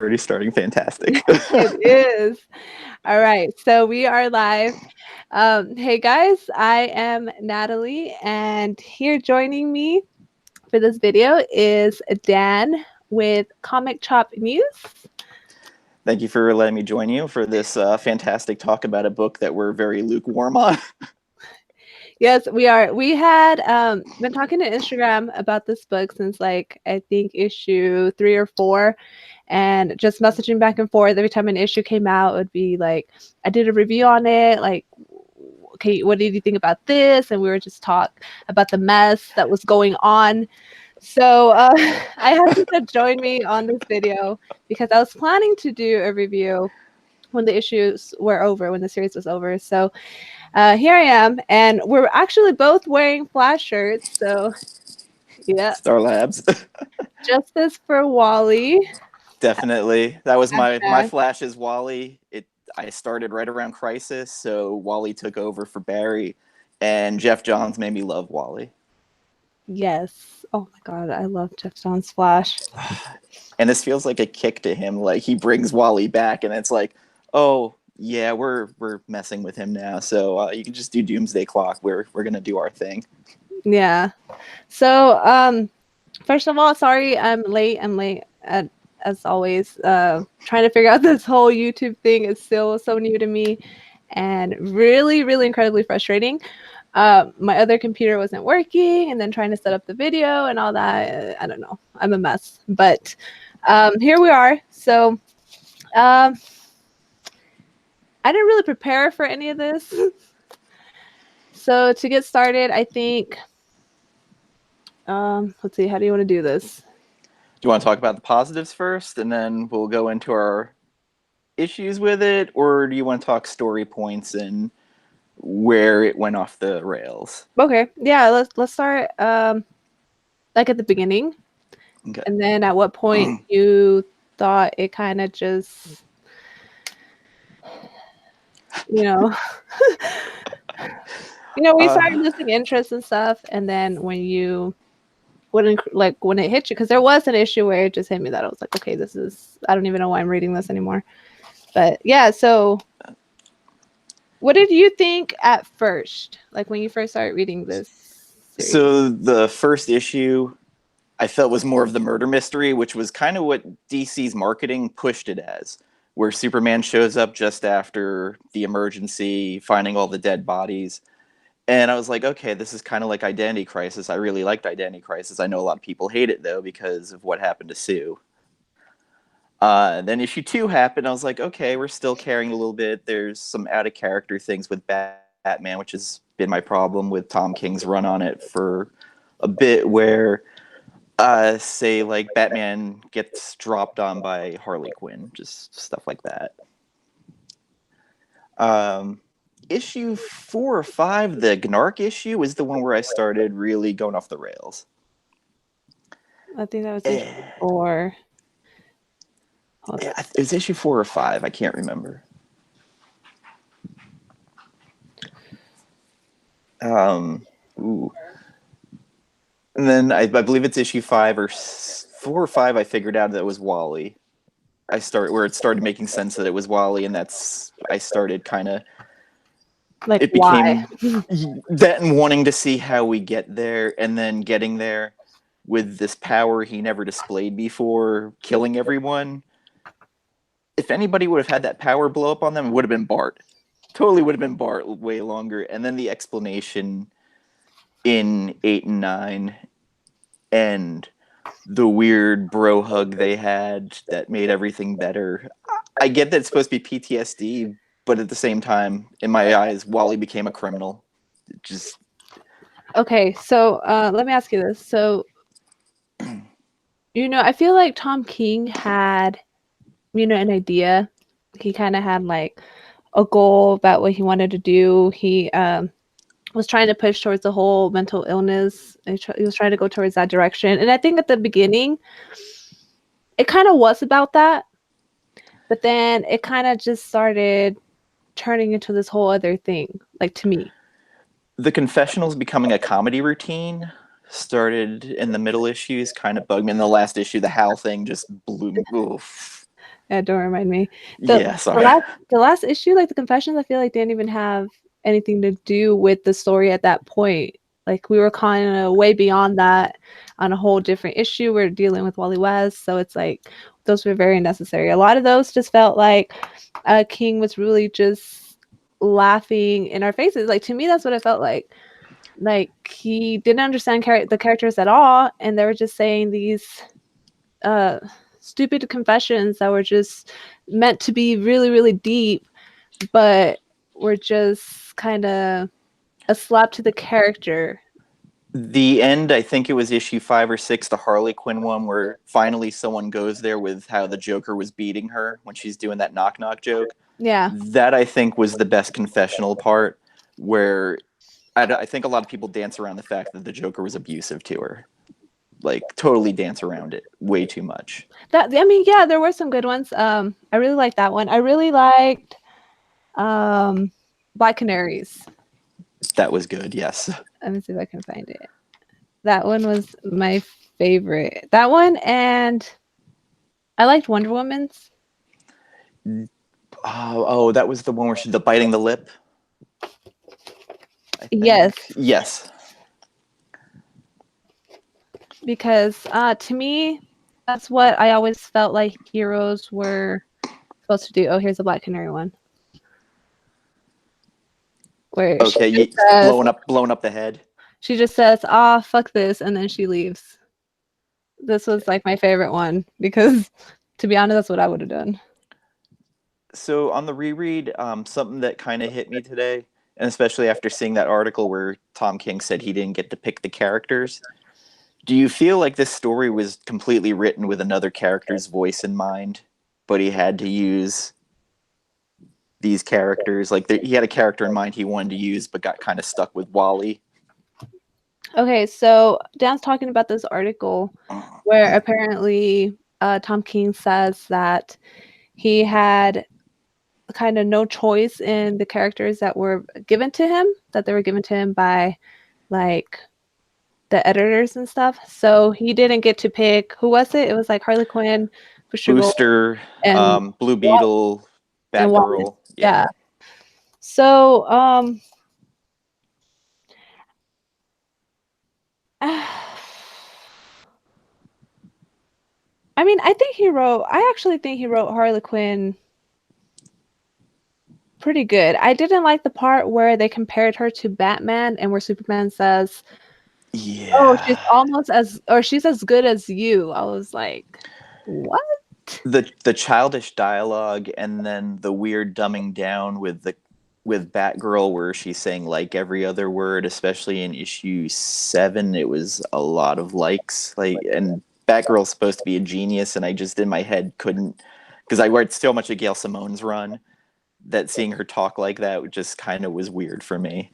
Already starting fantastic. It is. All right, so we are live. Hey guys, I am Natalie, and here joining me for this video is Dan with Comic Chop News. Thank you for letting me join you for this fantastic talk about a book that we're very lukewarm on. Yes, we are. We had been talking to Instagram about this book since, like, I think issue 3 or 4, and just messaging back and forth every time an issue came out. It would be like, I did a review on it, like, okay, what did you think about this? And we were just talk about the mess that was going on. So I had to join me on this video because I was planning to do a review when the issues were over, when the series was over. So here I am, and we're actually both wearing Flash shirts. So yeah, Star Labs. justice for Wally. Definitely. That was my Hashtag. Flash is Wally. I started right around Crisis, so Wally took over for Barry, and Jeff Johns made me love Wally. Yes. Oh my God, I love Jeff John's Flash. And this feels like a kick to him. Like he brings Wally back, and it's like, oh yeah, we're messing with him now. So you can just do Doomsday Clock. We're gonna do our thing. Yeah. So first of all, sorry I'm late. I'm late as always. Trying to figure out this whole YouTube thing is still so new to me and really, really incredibly frustrating. My other computer wasn't working, and then trying to set up the video and all that. I don't know. I'm a mess. But here we are. So I didn't really prepare for any of this. So to get started, I think let's see, how do you want to do this? Do you want to talk about the positives first, and then we'll go into our issues with it, or do you want to talk story points and where it went off the rails? Okay. Yeah, let's start like at the beginning. Okay. And then at what point you thought it kind of just, you know, we started losing interest and stuff, and then when you wouldn't, like, when it hit you, because there was an issue where it just hit me that I was like, okay, this is, I don't even know why I'm reading this anymore. But yeah, so what did you think at first, like when you first started reading this series? So the first issue I felt was more of the murder mystery, which was kind of what DC's marketing pushed it as, where Superman shows up just after the emergency, finding all the dead bodies. And I was like, okay, this is kind of like Identity Crisis. I really liked Identity Crisis. I know a lot of people hate it, though, because of what happened to Sue. Then issue 2 happened. I was like, okay, we're still caring a little bit. There's some out-of-character things with Batman, which has been my problem with Tom King's run on it for a bit, where, say, like, Batman gets dropped on by Harley Quinn, just stuff like that. Issue 4 or 5, the Gnark issue, is the one where I started really going off the rails. I think that was issue 4. It was issue 4 or 5. I can't remember. Ooh. And then I believe it's issue 5 or 4 or 5. I figured out that it was Wally. Where it started making sense that it was Wally, and I started kind of. Like, it became that, and wanting to see how we get there, and then getting there with this power he never displayed before, killing everyone. If anybody would have had that power blow up on them, it would have been Bart. Totally would have been Bart way longer. And then the explanation in 8 and 9, and the weird bro hug they had that made everything better. I get that it's supposed to be PTSD, but at the same time, in my eyes, Wally became a criminal. Just okay. So let me ask you this. So, I feel like Tom King had, an idea. He kind of had like a goal about what he wanted to do. He was trying to push towards the whole mental illness. He was trying to go towards that direction. And I think at the beginning, it kind of was about that. But then it kind of just started turning into this whole other thing, like, to me. The confessionals becoming a comedy routine started in the middle issues, kind of bugged me. In the last issue, the Hal thing just blew me. Oof. Yeah, don't remind me. Yeah, The sorry. last issue, like the confessions, I feel like didn't even have anything to do with the story at that point. Like we were kind of way beyond that on a whole different issue. We're dealing with Wally West, so it's like those were very necessary. A lot of those just felt like King was really just laughing in our faces. Like to me, that's what it felt like. Like he didn't understand the characters at all, and they were just saying these uh stupid confessions that were just meant to be really really deep, but were just kind of a slap to the character. The end, I think it was issue 5 or 6, the Harley Quinn one, where finally someone goes there with how the Joker was beating her when she's doing that knock knock joke. Yeah. That I think was the best confessional part, where I think a lot of people dance around the fact that the Joker was abusive to her. Like totally dance around it way too much. That I mean, yeah, there were some good ones. I really liked that one. I really liked Black Canaries. That was good, yes. Let me see if I can find it. That one was my favorite. That one, and I liked Wonder Woman's. Oh, that was the one where she's the biting the lip. Yes. Yes. Because to me, that's what I always felt like heroes were supposed to do. Oh, here's a Black Canary one. Where okay, she says, blowing up the head. She just says, "Ah, oh, fuck this," and then she leaves. This was like my favorite one because, to be honest, that's what I would have done. So on the reread, something that kind of hit me today, and especially after seeing that article where Tom King said he didn't get to pick the characters, do you feel like this story was completely written with another character's voice in mind, but he had to use these characters? Like he had a character in mind he wanted to use, but got kind of stuck with Wally. Okay, so Dan's talking about this article where apparently Tom King says that he had kind of no choice in the characters that were given to him, that they were given to him by like the editors and stuff. So he didn't get to pick, who was it? It was like Harley Quinn, Booster, and Blue Beetle, Batgirl. Yeah. So I mean, I actually think he wrote Harley Quinn pretty good. I didn't like the part where they compared her to Batman and where Superman says, yeah, "Oh, she's as good as you." I was like, "What?" The childish dialogue and then the weird dumbing down with Batgirl where she's saying like every other word, especially in issue 7, it was a lot of likes. Like, and Batgirl's supposed to be a genius, and I just in my head couldn't, because I read so much of Gail Simone's run, that seeing her talk like that just kind of was weird for me.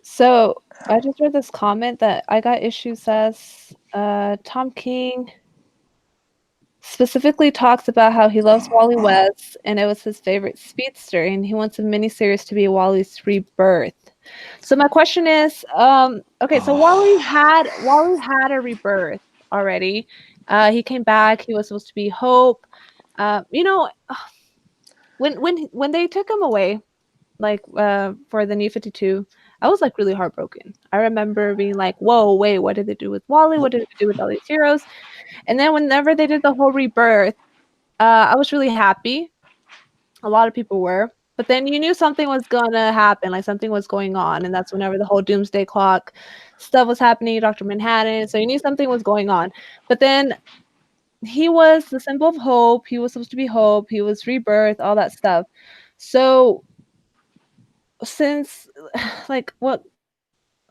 So I just read this comment that I Got Issue says Tom King specifically talks about how he loves Wally West and it was his favorite speedster, and he wants a miniseries to be Wally's rebirth. So my question is, okay, so Wally had a rebirth already. He came back. He was supposed to be Hope. You know, when they took him away, like for the New 52, I was like really heartbroken. I remember being like, "Whoa, wait, what did they do with Wally? What did they do with all these heroes?" And then whenever they did the whole rebirth, I was really happy. A lot of people were. But then you knew something was gonna happen, like something was going on, and that's whenever the whole Doomsday Clock stuff was happening, Dr. Manhattan. So you knew something was going on. But then he was the symbol of hope. He was supposed to be hope. He was rebirth, all that stuff. So since like what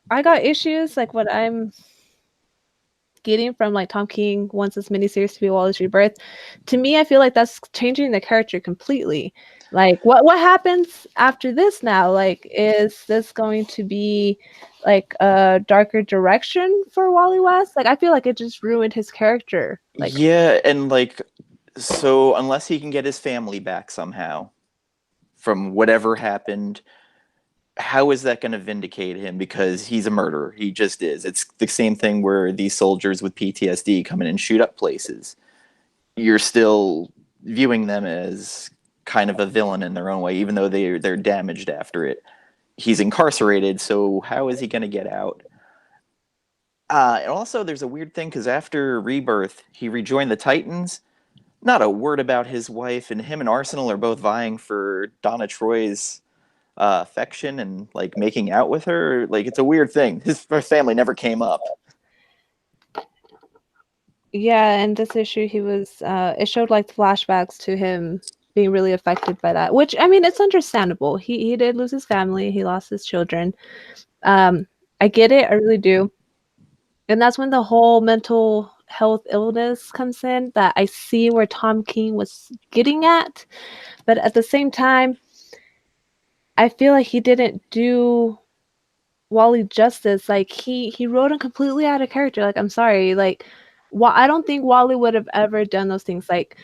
I Got Issues, like what I'm getting from like Tom King wants this miniseries to be Wally's rebirth, to me I feel like that's changing the character completely. Like what happens after this now? Like is this going to be like a darker direction for Wally West? Like I feel like it just ruined his character. Like yeah, and like, so unless he can get his family back somehow from whatever happened, how is that going to vindicate him? Because he's a murderer. He just is. It's the same thing where these soldiers with PTSD come in and shoot up places. You're still viewing them as kind of a villain in their own way, even though they're damaged after it. He's incarcerated, so how is he going to get out? And also, there's a weird thing because after Rebirth, he rejoined the Titans. Not a word about his wife, and him and Arsenal are both vying for Donna Troy's affection and like making out with her. Like it's a weird thing. His family never came up. Yeah, in this issue, he was. It showed like flashbacks to him being really affected by that. Which I mean, it's understandable. He did lose his family. He lost his children. I get it. I really do. And that's when the whole mental health illness comes in. That I see where Tom King was getting at, but at the same time, I feel like he didn't do Wally justice. Like he wrote him completely out of character. Like I'm sorry, like I don't think Wally would have ever done those things. Like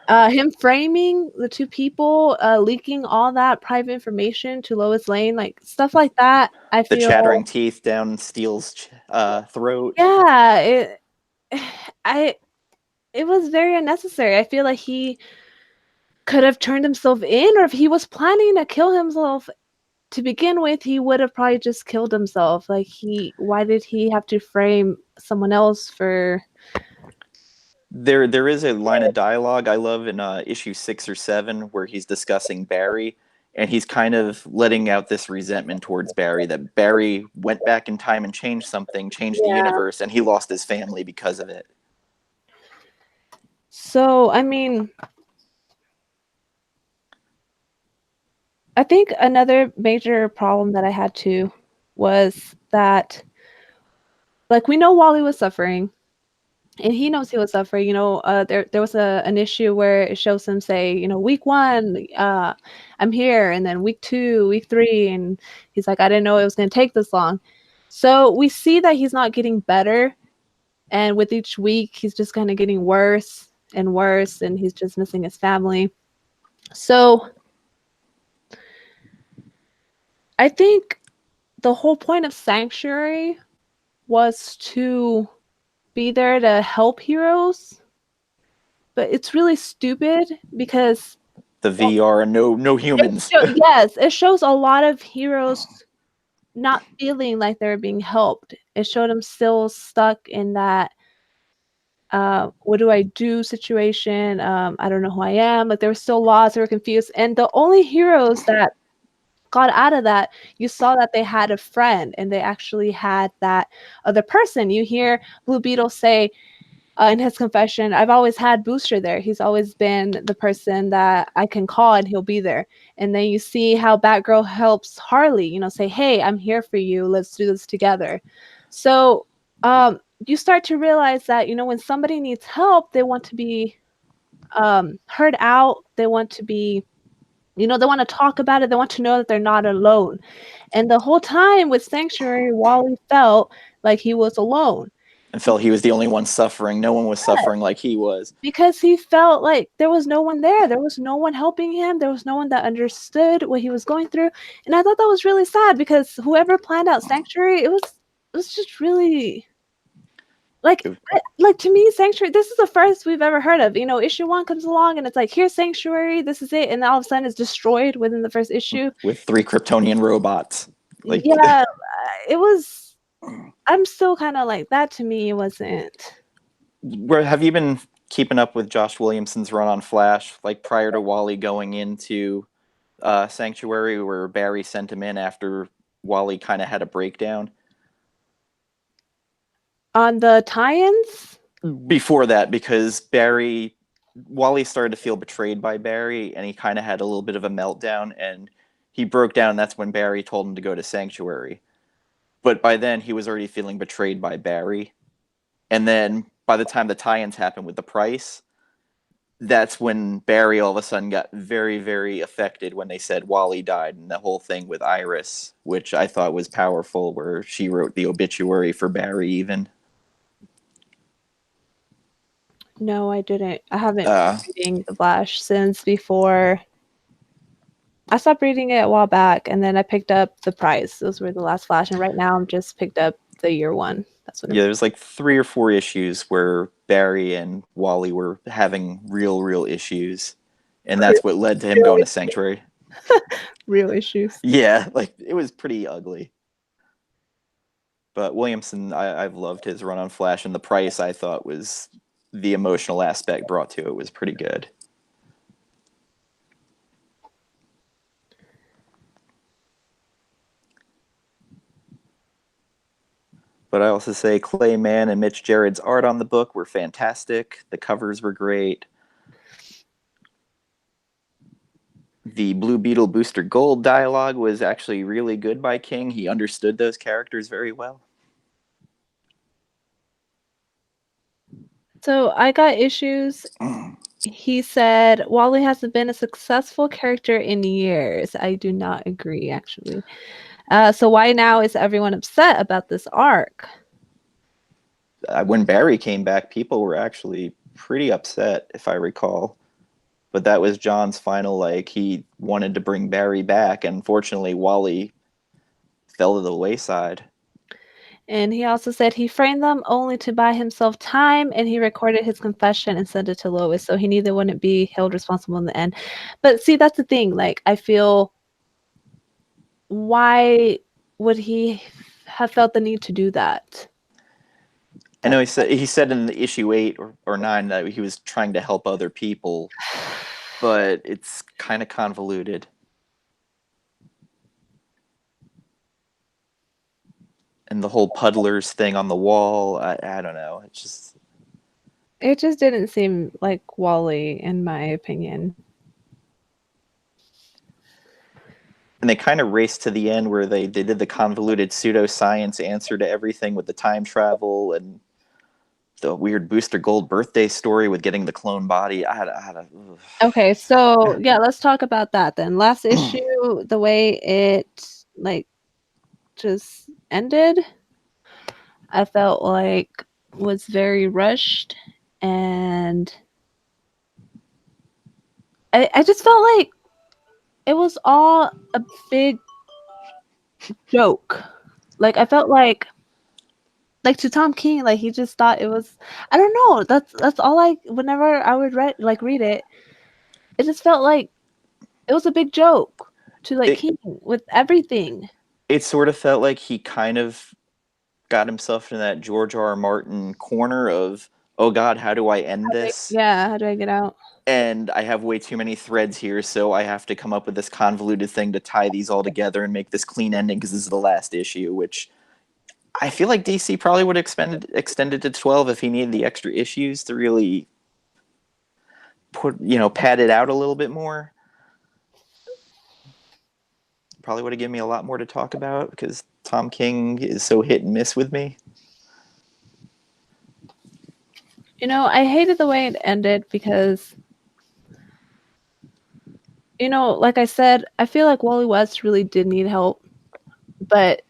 him framing the two people, leaking all that private information to Lois Lane, like stuff like that. I The feel chattering teeth down Steele's throat. yeah, I it was very unnecessary. I feel like he could have turned himself in, or if he was planning to kill himself to begin with, he would have probably just killed himself. Like why did he have to frame someone else for? There is a line of dialogue I love in issue 6 or 7 where he's discussing Barry, and he's kind of letting out this resentment towards Barry, that Barry went back in time and changed something, changed the universe, and he lost his family because of it. So, I mean, I think another major problem that I had too was that, like, we know Wally was suffering, and he knows he was suffering. There was an issue where it shows him say, week 1, I'm here, and then week 2, week 3, and he's like, I didn't know it was going to take this long. So we see that he's not getting better, and with each week, he's just kind of getting worse and worse, and he's just missing his family. So I think the whole point of Sanctuary was to be there to help heroes, but it's really stupid because The VR and no humans. yes, it shows a lot of heroes not feeling like they're being helped. It showed them still stuck in that what do I do situation. I don't know who I am. Like they were still lost, they were confused, and the only heroes that got out of that, you saw that they had a friend and they actually had that other person. You hear Blue Beetle say in his confession, I've always had Booster there. He's always been the person that I can call and he'll be there. And then you see how Batgirl helps Harley, say, hey, I'm here for you. Let's do this together. So you start to realize that, when somebody needs help, they want to be heard out. They want to be they want to talk about it. They want to know that they're not alone. And the whole time with Sanctuary, Wally felt like he was alone. And felt he was the only one suffering. No one was suffering like he was. Because he felt like there was no one there. There was no one helping him. There was no one that understood what he was going through. And I thought that was really sad because whoever planned out Sanctuary, it was just really... Like to me, Sanctuary, this is the first we've ever heard of. Issue 1 comes along and it's like, here's Sanctuary, this is it. And all of a sudden it's destroyed within the first issue. With 3 Kryptonian robots. Yeah, it was... I'm still kind of like, that to me wasn't... Have you been keeping up with Josh Williamson's run on Flash, like prior to Wally going into Sanctuary, where Barry sent him in after Wally kind of had a breakdown? On the tie-ins? Before that, because Wally started to feel betrayed by Barry, and he kind of had a little bit of a meltdown, and he broke down, and that's when Barry told him to go to Sanctuary. But by then, he was already feeling betrayed by Barry. And then, by the time the tie-ins happened with the Price, that's when Barry all of a sudden got very, very affected when they said Wally died, and the whole thing with Iris, which I thought was powerful, where she wrote the obituary for Barry even. No, I didn't. I haven't been reading The Flash since before I stopped reading it a while back, and then I picked up The Price. Those were the last Flash, and right now I'm just picked up the year one. That's what I'm. Yeah, there's like 3 or 4 issues where Barry and Wally were having real issues, and that's what led to him going to Sanctuary. Real issues. Yeah, like it was pretty ugly. But Williamson, I've loved his run on Flash, and The Price I thought was the emotional aspect brought to it was pretty good. But I also say Clay Mann and Mitch Gerard's art on the book were fantastic. The covers were great. The Blue Beetle Booster Gold dialogue was actually really good by King. He understood those characters very well. So I got issues. He said Wally hasn't been a successful character in years. I do not agree, actually. So why now is everyone upset about this arc? When Barry came back, people were actually pretty upset, if I recall. But that was John's final, like, he wanted to bring Barry back. And fortunately, Wally fell to the wayside. And he also said he framed them only to buy himself time, and he recorded his confession and sent it to Lois, so he knew they wouldn't be held responsible in the end. But see, that's the thing. Like, I feel, why would he have felt the need to do that? I know he said in the issue 8 or 9 that he was trying to help other people, but it's kind of convoluted. And the whole puddlers thing on the wall, I don't know. It just didn't seem like Wally, in my opinion. And they kind of raced to the end where they did the convoluted pseudoscience answer to everything with the time travel and the weird Booster Gold birthday story with getting the clone body. Okay, so yeah, let's talk about that then. Last issue, the way it like just ended, I felt like was very rushed, and I just felt like it was all a big joke. Like, I felt like to Tom King, like he just thought it was, I don't know. That's all whenever I would read it, it just felt like it was a big joke to King with everything. It sort of felt like he kind of got himself in that George R. R. Martin corner of, oh God, how do I end this? How do I get out? And I have way too many threads here, so I have to come up with this convoluted thing to tie these all together and make this clean ending because this is the last issue, which I feel like DC probably would have extended to 12 if he needed the extra issues to really pad it out a little bit more. Probably would have given me a lot more to talk about because Tom King is so hit and miss with me. I hated the way it ended because, like I said, I feel like Wally West really did need help, but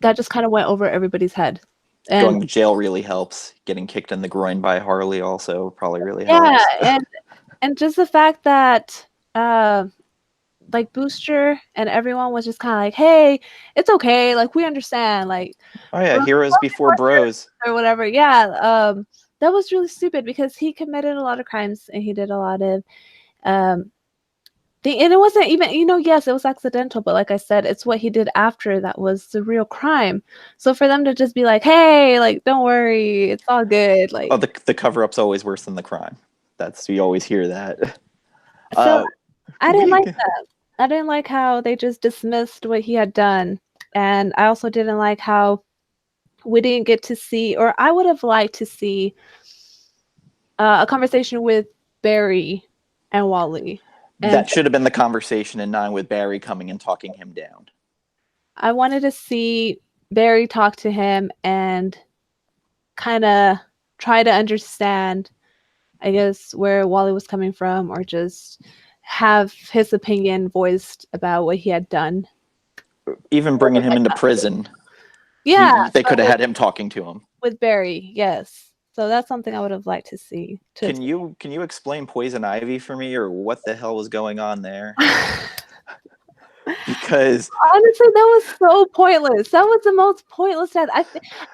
that just kind of went over everybody's head. And going to jail really helps. Getting kicked in the groin by Harley also probably really helps. Yeah, and just the fact that Booster and everyone was just kind of like, hey, it's okay, like we understand, like, oh yeah, heroes before bros or whatever. Yeah, that was really stupid because he committed a lot of crimes and he did a lot of and it wasn't even, yes, it was accidental, but like I said, it's what he did after that was the real crime. So for them to just be like, hey, like, don't worry, it's all good, like, the cover-up's always worse than the crime. We always hear that. So I didn't like that. I didn't like how they just dismissed what he had done, and I also didn't like how we didn't get to see, or I would have liked to see a conversation with Barry and Wally. And that should have been the conversation in 9 with Barry coming and talking him down. I wanted to see Barry talk to him and kind of try to understand, I guess, where Wally was coming from, or just have his opinion voiced about what he had done. Even bringing him into prison. Yeah. They could have had him talking to him. With Barry, yes. So that's something I would have liked to see. Can you explain Poison Ivy for me, or what the hell was going on there? because Honestly, that was so pointless. That was the most pointless death.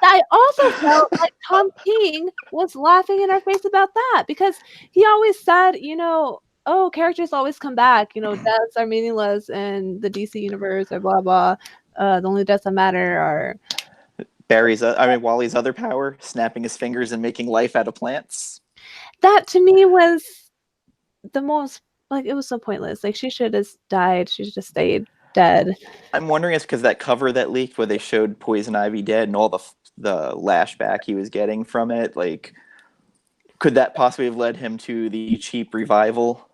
I also felt like Tom King was laughing in our face about that because he always said, oh, characters always come back. Deaths are meaningless in the DC universe or blah blah. The only deaths that matter are Wally's other power, snapping his fingers and making life out of plants. that to me was the most it was so pointless. Like she should have died. She should have stayed dead. I'm wondering it's because that cover that leaked where they showed Poison Ivy dead and all the lashback he was getting from it. Like, could that possibly have led him to the cheap revival?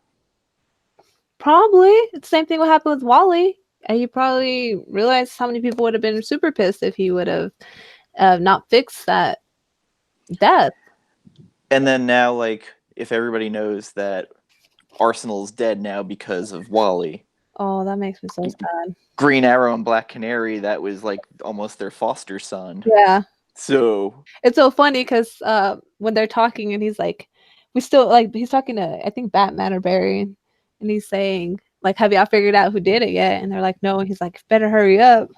Probably. It's the same thing what happened with Wally. And he probably realized how many people would have been super pissed if he would have not fixed that death. And then now, like, if everybody knows that Arsenal's dead now because of Wally. Oh, that makes me so sad. Green Arrow and Black Canary, that was like almost their foster son. Yeah. So it's so funny because when they're talking and he's like, he's talking to, I think, Batman or Barry, and he's saying, like, have y'all figured out who did it yet? And they're like, no. And he's like, better hurry up.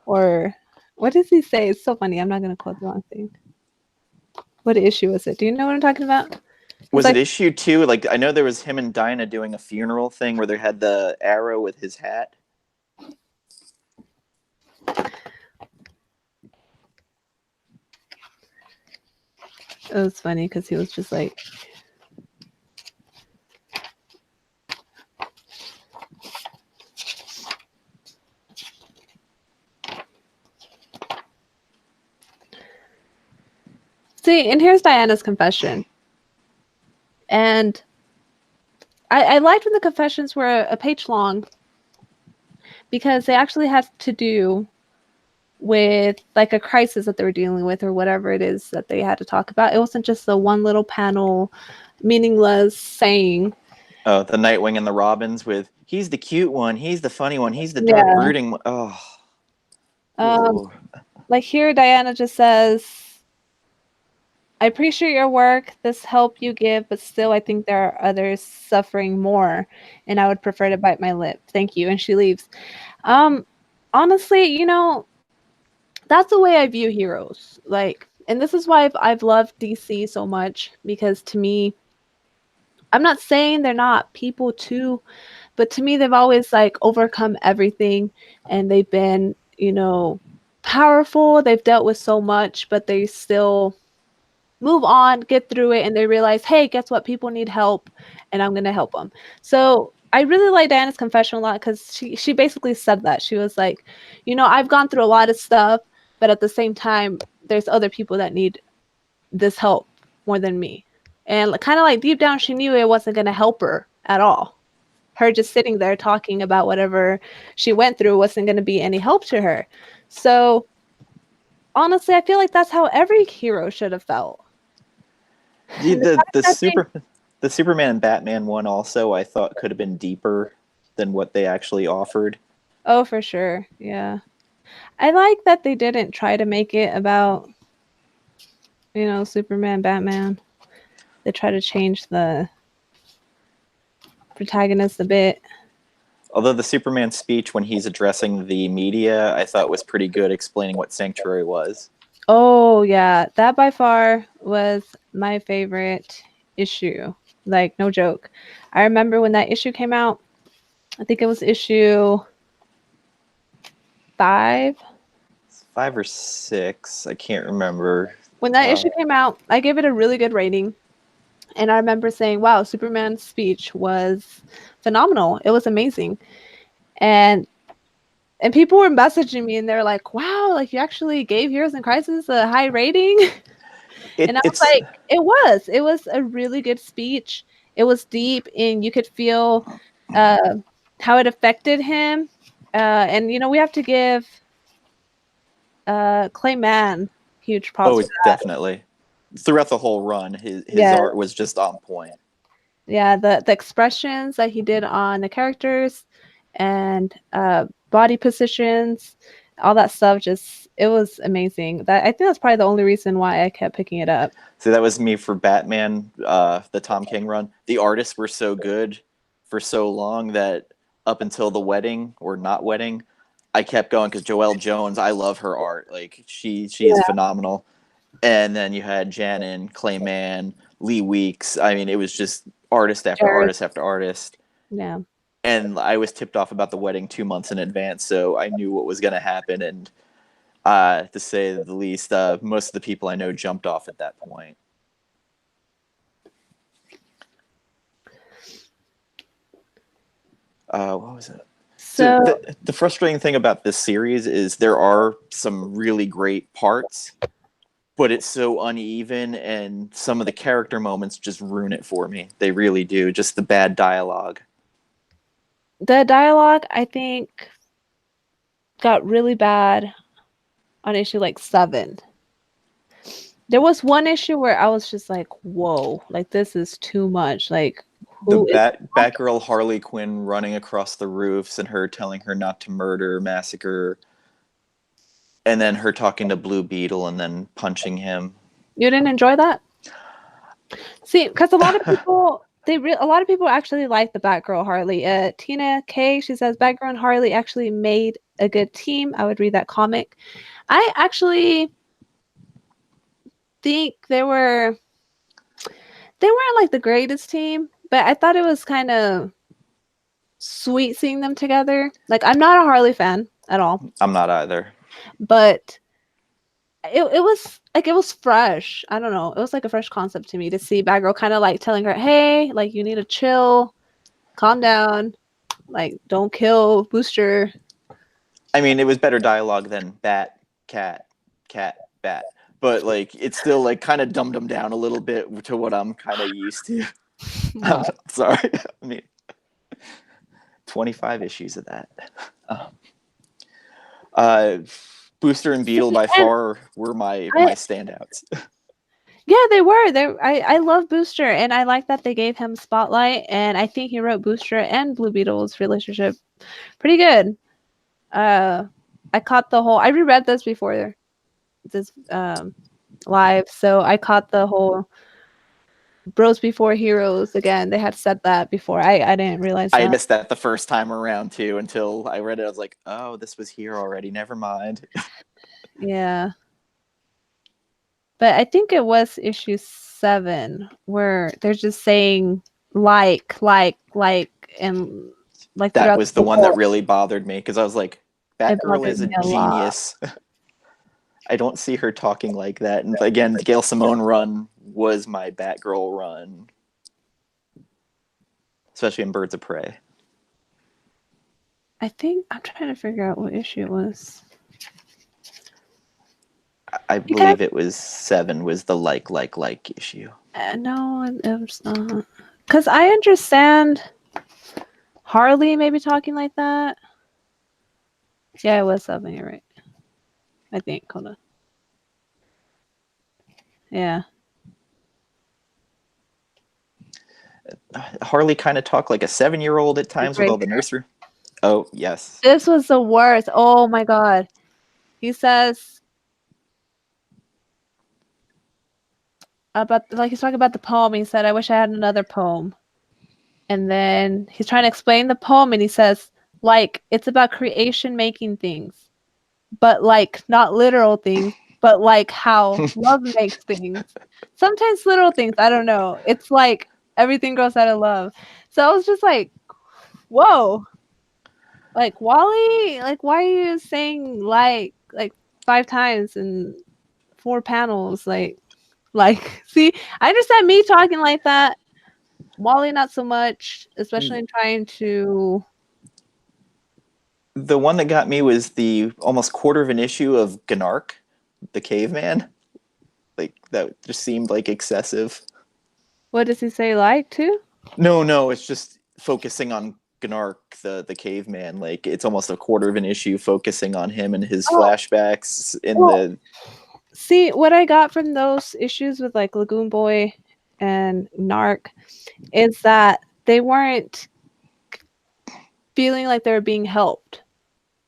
Or what does he say? It's so funny. I'm not going to quote the wrong thing. What issue was it? Do you know what I'm talking about? Was it issue 2? Like, I know there was him and Dinah doing a funeral thing where they had the arrow with his hat. It was funny because he was just like, see, and here's Diana's confession. And I liked when the confessions were a page long because they actually had to do with like a crisis that they were dealing with or whatever it is that they had to talk about. It wasn't just the one little panel meaningless saying. Oh, the Nightwing and the Robins with, he's the cute one, he's the funny one, he's the dark brooding one. Oh. Like here, Diana just says, I appreciate your work, this help you give, but still I think there are others suffering more, and I would prefer to bite my lip. Thank you. And she leaves. Honestly, that's the way I view heroes. Like, and this is why I've loved DC so much, because to me, I'm not saying they're not people too, but to me, they've always like overcome everything, and they've been, powerful. They've dealt with so much, but they still move on, get through it, and they realize, hey, guess what? People need help, and I'm gonna help them. So I really like Diana's confession a lot because she basically said that. She was like, I've gone through a lot of stuff, but at the same time, there's other people that need this help more than me. And kind of like deep down, she knew it wasn't gonna help her at all. Her just sitting there talking about whatever she went through wasn't gonna be any help to her. So honestly, I feel like that's how every hero should have felt. The Superman and Batman one also I thought could have been deeper than what they actually offered. Oh, for sure. Yeah. I like that they didn't try to make it about, Superman, Batman. They try to change the protagonist a bit. Although the Superman speech when he's addressing the media, I thought was pretty good explaining what Sanctuary was. Oh, yeah. That by far was my favorite issue. Like, no joke. I remember when that issue came out, I think it was issue 5. 5 or 6. I can't remember. When that issue came out, I gave it a really good rating. And I remember saying, wow, Superman's speech was phenomenal. It was amazing. And people were messaging me and they're like, wow, like you actually gave Heroes in Crisis a high rating. And I was like, it was a really good speech. It was deep and you could feel how it affected him. And, we have to give Clay Mann huge props. Oh, definitely. Throughout the whole run, his art was just on point. Yeah, the expressions that he did on the characters and body positions, all that stuff, it was amazing. I think that's probably the only reason why I kept picking it up. So that was me for Batman, the Tom King run. The artists were so good for so long that up until the wedding or not wedding, I kept going because Joelle Jones, I love her art. Like she is phenomenal. And then you had Janin, Clayman, Lee Weeks. I mean, it was just artist after artist after artist. Yeah. And I was tipped off about the wedding 2 months in advance, so I knew what was going to happen. And to say the least, most of the people I know jumped off at that point. What was it? So the frustrating thing about this series is there are some really great parts, but it's so uneven, and some of the character moments just ruin it for me. They really do. Just the bad dialogue. The dialogue, I think, got really bad on issue like 7. There was one issue where I was just like, whoa, like this is too much. Like Batgirl Harley Quinn running across the roofs and her telling her not to murder, massacre, and then her talking to Blue Beetle and then punching him. You didn't enjoy that? See, because a lot of people a lot of people actually like the Batgirl Harley. Tina K, she says Batgirl and Harley actually made a good team. I would read that comic. I actually think they weren't like the greatest team, but I thought it was kind of sweet seeing them together. Like, I'm not a Harley fan at all. I'm not either. But it was fresh. I don't know. It was like a fresh concept to me to see Batgirl kind of like telling her, hey, like you need to chill, calm down, like don't kill Booster. I mean, it was better dialogue than bat, cat, bat. But like it's still like kind of dumbed them down a little bit to what I'm kind of used to. I'm sorry. I mean 25 issues of that. Booster and Beetle by far were my standouts. Yeah, they were. I love Booster, and I like that they gave him spotlight, and I think he wrote Booster and Blue Beetle's relationship pretty good. I caught the whole. I reread this before this live, so I caught the whole Bros Before Heroes again. They had said that before. I didn't realize that. I missed that the first time around too until I read it. I was like, oh, this was here already. Never mind. Yeah. But I think it was issue 7 where they're just saying like, and like that was the one that really bothered me because I was like, Batgirl is a genius. I don't see her talking like that. And again, the Gail Simone run was my Batgirl run, especially in Birds of Prey. I think I'm trying to figure out what issue it was. I believe it was 7 was the like issue. No, it was not. Because I understand Harley maybe talking like that. Yeah, it was 7. You're right. I think. Hold on. Yeah. Harley kind of talked like a 7-year-old at times with all the nursery. Oh, yes. This was the worst. Oh, my God. He says he's talking about the poem. He said, I wish I had another poem. And then he's trying to explain the poem, and he says, like, it's about creation making things, but like not literal things, but like how love makes things. Sometimes literal things, I don't know. It's like everything grows out of love. So I was just like, whoa. Like, Wally, like, why are you saying like 5 times in 4 panels? Like, see, I understand me talking like that. Wally, not so much, especially in trying to. The one that got me was the almost quarter of an issue of Gnark, the caveman. Like, that just seemed like excessive. What does he say, like, too? No, it's just focusing on Gnark, the caveman. Like, it's almost a quarter of an issue focusing on him and his flashbacks in the. See, what I got from those issues with like Lagoon Boy and Narc is that they weren't feeling like they were being helped.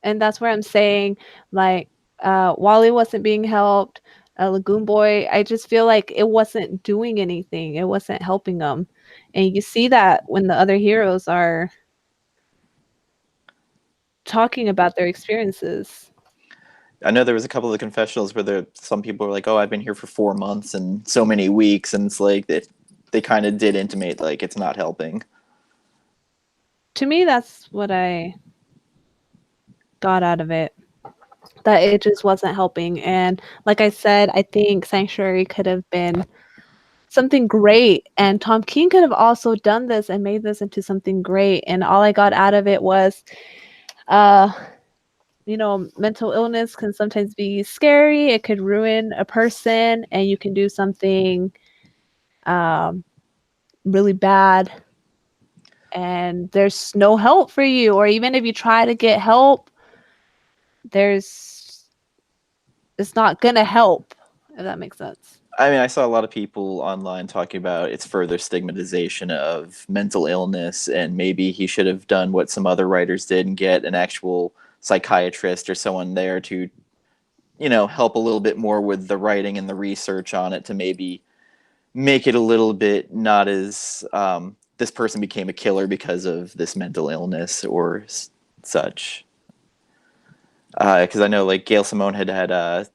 And that's where I'm saying, like, Wally wasn't being helped. Lagoon Boy, I just feel like it wasn't doing anything. It wasn't helping them. And you see that when the other heroes are talking about their experiences. I know there was a couple of confessionals where some people were like, "Oh, I've been here for 4 months and so many weeks," and it's like they kind of did intimate like it's not helping. To me, that's what I got out of it. That it just wasn't helping. And like I said, I think Sanctuary could have been something great. And Tom King could have also done this and made this into something great. And all I got out of it was, mental illness can sometimes be scary. It could ruin a person, and you can do something really bad. And there's no help for you. Or even if you try to get help, it's not gonna help, if that makes sense. I mean, I saw a lot of people online talking about its further stigmatization of mental illness, and maybe he should have done what some other writers did and get an actual psychiatrist or someone there to, help a little bit more with the writing and the research on it to maybe make it a little bit not as this person became a killer because of this mental illness or such. Because I know like Gail Simone had a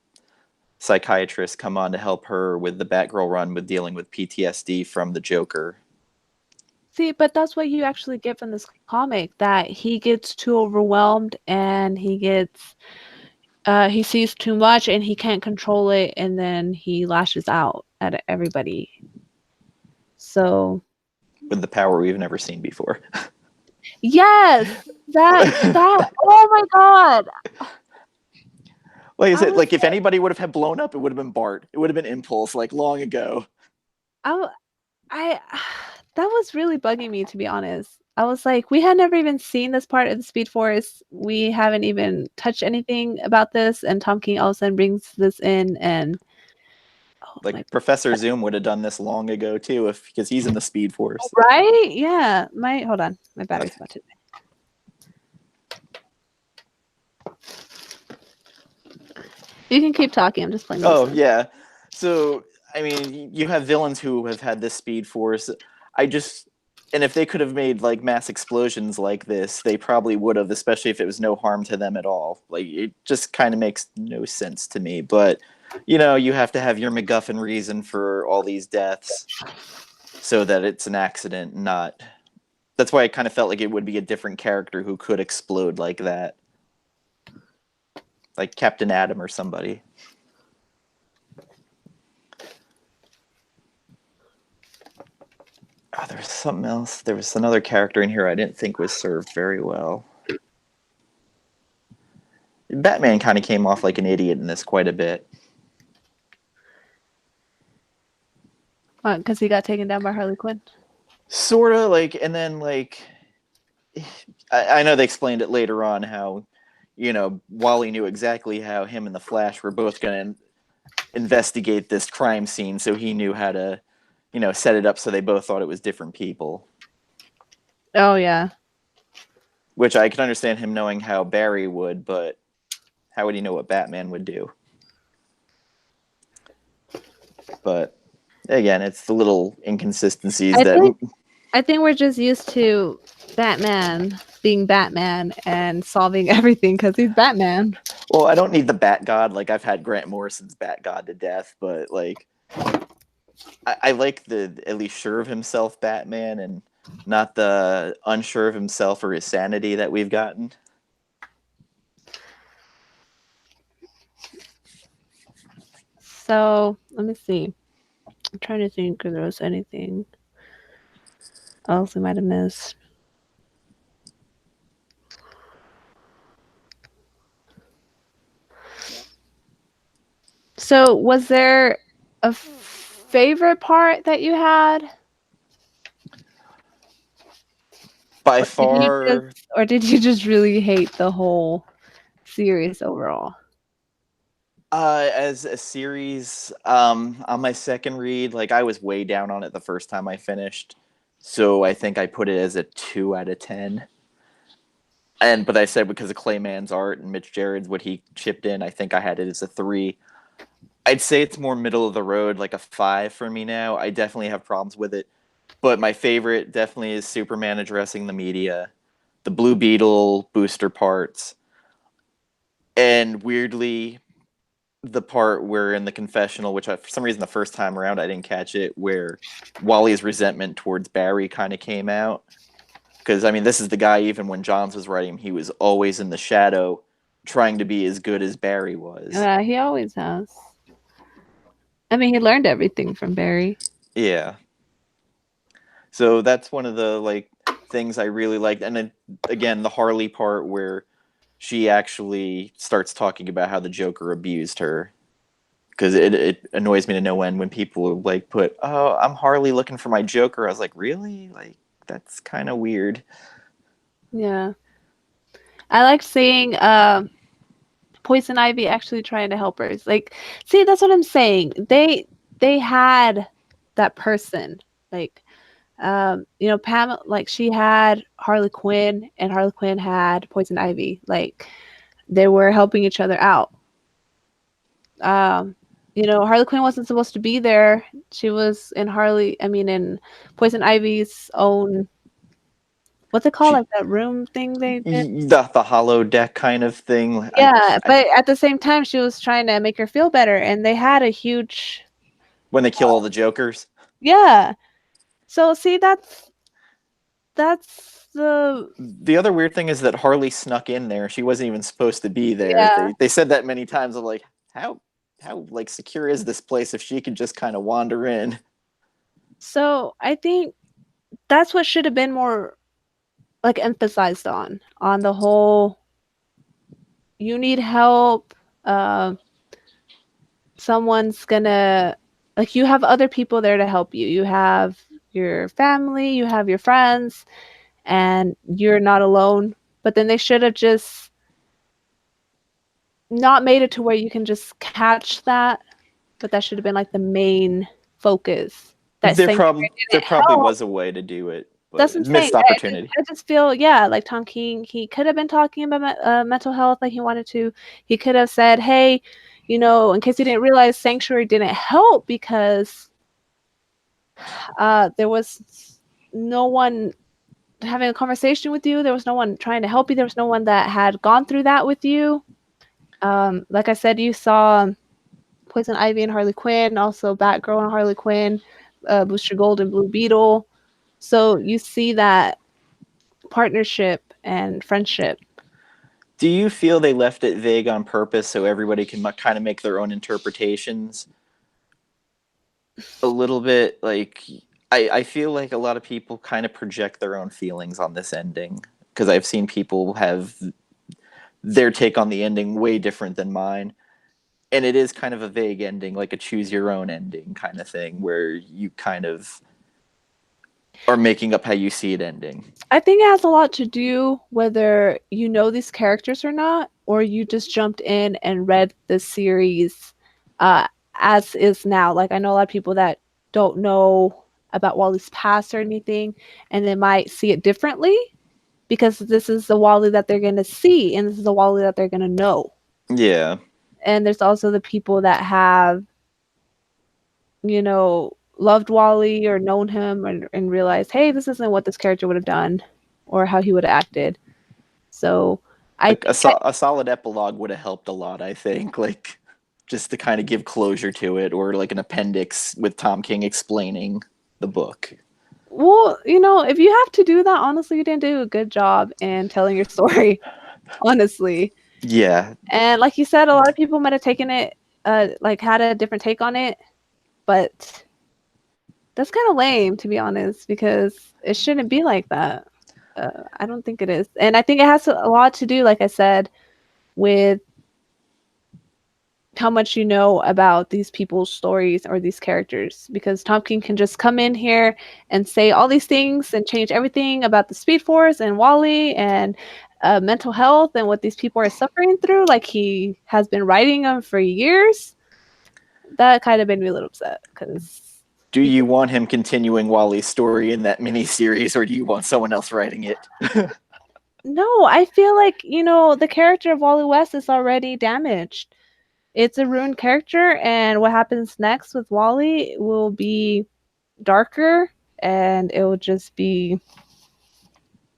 psychiatrist come on to help her with the Batgirl run with dealing with PTSD from the Joker. See, but that's what you actually get from this comic, that he gets too overwhelmed and he sees too much and he can't control it, and then he lashes out at everybody. So With the power we've never seen before. yes, that oh my god. Like I said, like if anybody would have had blown up, it would have been Bart. It would have been Impulse, like long ago. I that was really bugging me, to be honest. I was like, we had never even seen this part of the Speed Force. We haven't even touched anything about this, and Tom King all of a sudden brings this in, and like Professor Zoom would have done this long ago too, because he's in the Speed Force. Right? Yeah. Hold on. My battery's about to die. You can keep talking. I'm just playing. Oh yeah. So I mean, you have villains who have had this Speed Force. And if they could have made like mass explosions like this, they probably would have, especially if it was no harm to them at all. Like it just kind of makes no sense to me. But you have to have your MacGuffin reason for all these deaths, so that it's an accident, not. That's why I kind of felt like it would be a different character who could explode like that, like Captain Atom or somebody. Oh, there was something else. There was another character in here I didn't think was served very well. Batman kind of came off like an idiot in this quite a bit. What, because he got taken down by Harley Quinn? Sort of, like, and then, like, I know they explained it later on how, Wally knew exactly how him and the Flash were both going to investigate this crime scene, so he knew how to, set it up so they both thought it was different people. Oh, yeah. Which I can understand him knowing how Barry would, but how would he know what Batman would do? But again, it's the little inconsistencies I think we're just used to Batman being Batman and solving everything because he's Batman. Well, I don't need the Bat God. Like, I've had Grant Morrison's Bat God to death, but like, I like the at least sure of himself Batman and not the unsure of himself or his sanity that we've gotten. So let me see. I'm trying to think if there was anything else we might have missed. So was there a favorite part that you had? By far. Or did you just really hate the whole series overall? As a series, on my second read, like I was way down on it the first time I finished, so I think I put it as a 2 out of 10. But I said because of Clayman's art and Mitch Gerads, what he chipped in, I think I had it as a 3. I'd say it's more middle of the road, like a 5 for me now. I definitely have problems with it, but my favorite definitely is Superman addressing the media. the Blue Beetle booster parts, and weirdly, the part where in the confessional, which for some reason the first time around I didn't catch it, where Wally's resentment towards Barry kind of came out. Because, I mean, this is the guy, even when Johns was writing him, he was always in the shadow trying to be as good as Barry was. He always has. I mean, he learned everything from Barry. Yeah. So that's one of the, like, things I really liked. And then, again, the Harley part where she actually starts talking about how the Joker abused her. Because it annoys me to no end when people, like, put, oh, I'm Harley looking for my Joker. I was like, really? Like, that's kind of weird. Yeah. I like seeing Poison Ivy actually trying to help her. It's like, see, that's what I'm saying. They had that person. Like, you know, Pam, like she had Harley Quinn and Harley Quinn had Poison Ivy. Like they were helping each other out. You know, Harley Quinn wasn't supposed to be there. She was in in Poison Ivy's own, what's it called? Like that room thing they did? The hollow deck kind of thing. Yeah, but at the same time, she was trying to make her feel better, and they had a huge. When they kill all the Jokers. Yeah. So see, that's the other weird thing is that Harley snuck in there. She wasn't even supposed to be there. Yeah. They said that many times. I'm like, how like secure is this place if she could just kind of wander in? So I think that's what should have been more like emphasized on the whole. You need help. Someone's gonna, like, you have other people there to help you. You have your family, you have your friends, and you're not alone. But then they should have just not made it to where you can just catch that, but that should have been like the main focus. That there probably was a way to do it, but that's what I'm missed saying. Opportunity. I just feel, yeah, like Tom King, he could have been talking about mental health like he wanted to. He could have said, hey, you know, in case you didn't realize, Sanctuary didn't help because there was no one having a conversation with you. There was no one trying to help you. There was no one that had gone through that with you. Like I said, you saw Poison Ivy and Harley Quinn, also Batgirl and Harley Quinn, Booster Gold and Blue Beetle. So you see that partnership and friendship. Do you feel they left it vague on purpose so everybody can kind of make their own interpretations? A little bit, like, I feel like a lot of people kind of project their own feelings on this ending, because I've seen people have their take on the ending way different than mine. And it is kind of a vague ending, like a choose your own ending kind of thing, where you kind of are making up how you see it ending. I think it has a lot to do whether you know these characters or not, or you just jumped in and read the series as is now. Like, I know a lot of people that don't know about Wally's past or anything, and they might see it differently because this is the Wally that they're going to see, and this is the Wally that they're going to know. Yeah. And there's also the people that have, you know, loved Wally or known him and realized, hey, this isn't what this character would have done or how he would have acted. So a solid epilogue would have helped a lot, I think, like just to kind of give closure to it, or like an appendix with Tom King explaining the book. Well, you know, if you have to do that, honestly, you didn't do a good job in telling your story, honestly. Yeah. And like you said, a lot of people might have taken it, like had a different take on it, but that's kind of lame, to be honest, because it shouldn't be like that. I don't think it is. And I think it has a lot to do, like I said, with how much you know about these people's stories or these characters, because Tom King can just come in here and say all these things and change everything about the Speed Force and Wally and mental health and what these people are suffering through, like he has been writing them for years. That kind of made me a little upset, because do you want him continuing Wally's story in that miniseries, or do you want someone else writing it? No, I feel like, you know, the character of Wally West is already damaged. It's a ruined character, and what happens next with Wally will be darker, and it will just be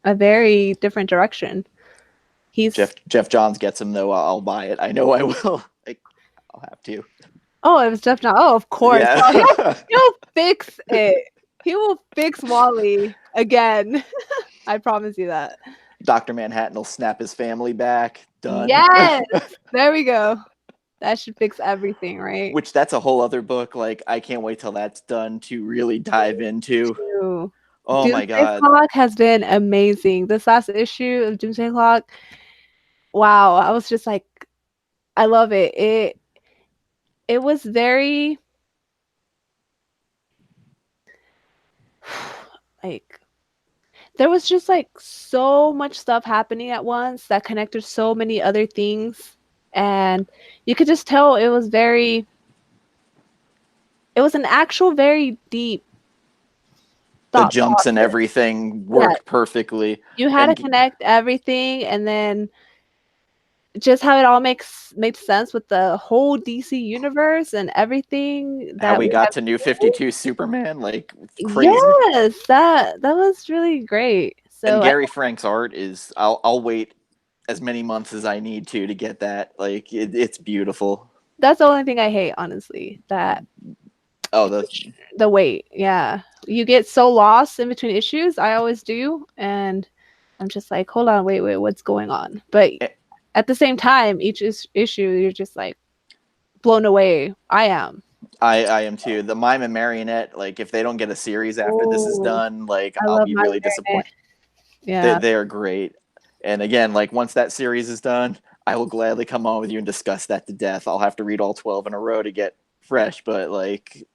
a very different direction. He's Jeff Johns gets him though. I'll buy it. I know I will. Like, I'll have to. Oh, it was Jeff Johns. Oh, of course. Yeah. Oh, he'll fix it. He will fix Wally again. I promise you that. Dr. Manhattan will snap his family back. Done. Yes. There we go. That should fix everything, right? Which that's a whole other book. Like, I can't wait till that's done to really dive into. True. Oh my God. Clock has been amazing. This last issue of Doomsday Clock, wow. I was just like, I love it. It was very like there was just like so much stuff happening at once that connected so many other things, and you could just tell it was an actual very deep the jumps and everything worked perfectly. You had to connect everything, and then just how it all made sense with the whole DC universe and everything. That we got to New 52 Superman, like crazy. Yes, that was really great. So and Gary Frank's art is I'll wait as many months as I need to get that. Like it's beautiful. That's the only thing I hate, honestly. That the wait. Yeah, you get so lost in between issues. I always do, and I'm just like, hold on, wait, what's going on? But at the same time, each issue, you're just like blown away. I am. I am too. The Mime and Marionette, like if they don't get a series after this is done, like I'll be really disappointed. Yeah, they are great. And again, like once that series is done, I will gladly come on with you and discuss that to death. I'll have to read all 12 in a row to get fresh, but like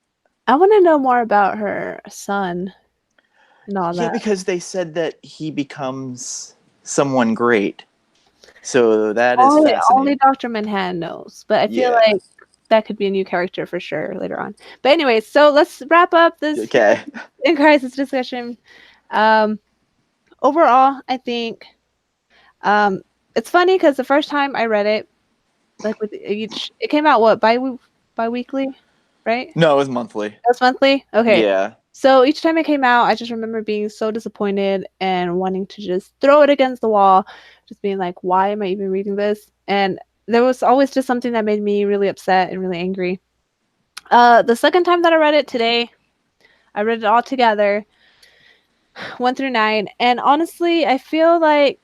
I want to know more about her son and all that. Yeah, because they said that he becomes someone great. So that is fascinating. Only Dr. Manhattan knows, but I feel like that could be a new character for sure later on. But anyway, so let's wrap up this in crisis discussion. Overall, I think it's funny because the first time I read it, like with each, it came out what bi-weekly, right? No, it was monthly. It was monthly. Okay. Yeah. So each time it came out, I just remember being so disappointed and wanting to just throw it against the wall, just being like, why am I even reading this? And there was always just something that made me really upset and really angry. The second time that I read it today, I read it all together, 1 through 9. And honestly, I feel like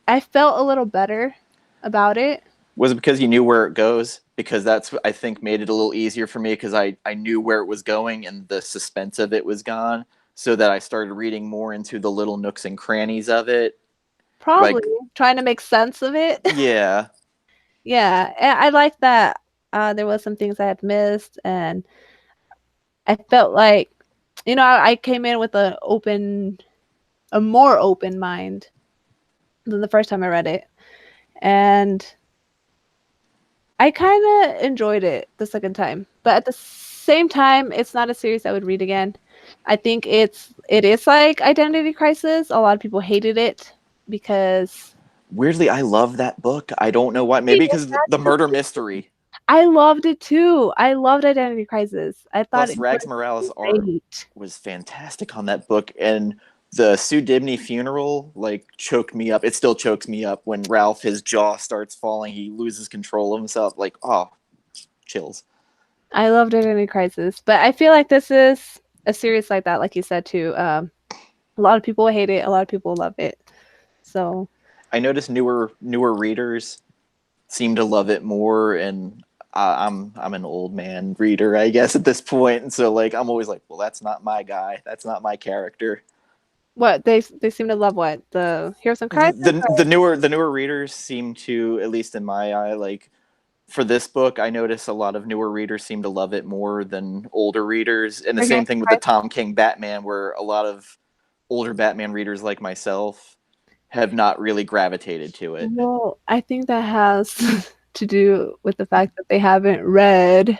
I felt a little better about it. Was it because you knew where it goes? Because that's, I think, made it a little easier for me because I knew where it was going and the suspense of it was gone, so that I started reading more into the little nooks and crannies of it. Probably like, trying to make sense of it. Yeah. Yeah, I like that. There was some things I had missed, and I felt like, I came in with a more open mind than the first time I read it, and I kind of enjoyed it the second time, but at the same time, it's not a series I would read again. I think it is like Identity Crisis. A lot of people hated it because weirdly, I love that book. I don't know why. Maybe because the murder mystery. I loved it too. I loved Identity Crisis. I thought Rags Morales' art was fantastic on that book, and the Sue Dibney funeral like choked me up. It still chokes me up when Ralph, his jaw starts falling. He loses control of himself. Like, oh, chills. I loved Identity Crisis, but I feel like this is a series like that, like you said too. A lot of people hate it. A lot of people love it. So I noticed newer readers seem to love it more, and I'm an old man reader, I guess, at this point, and so like I'm always like, well, that's not my guy. That's not my character. What they seem to love? What the Heroes in Crisis? The newer readers seem to, at least in my eye, like for this book, I notice a lot of newer readers seem to love it more than older readers, and the same thing with the Tom King Batman, where a lot of older Batman readers like myself have not really gravitated to it. Well, I think that has to do with the fact that they haven't read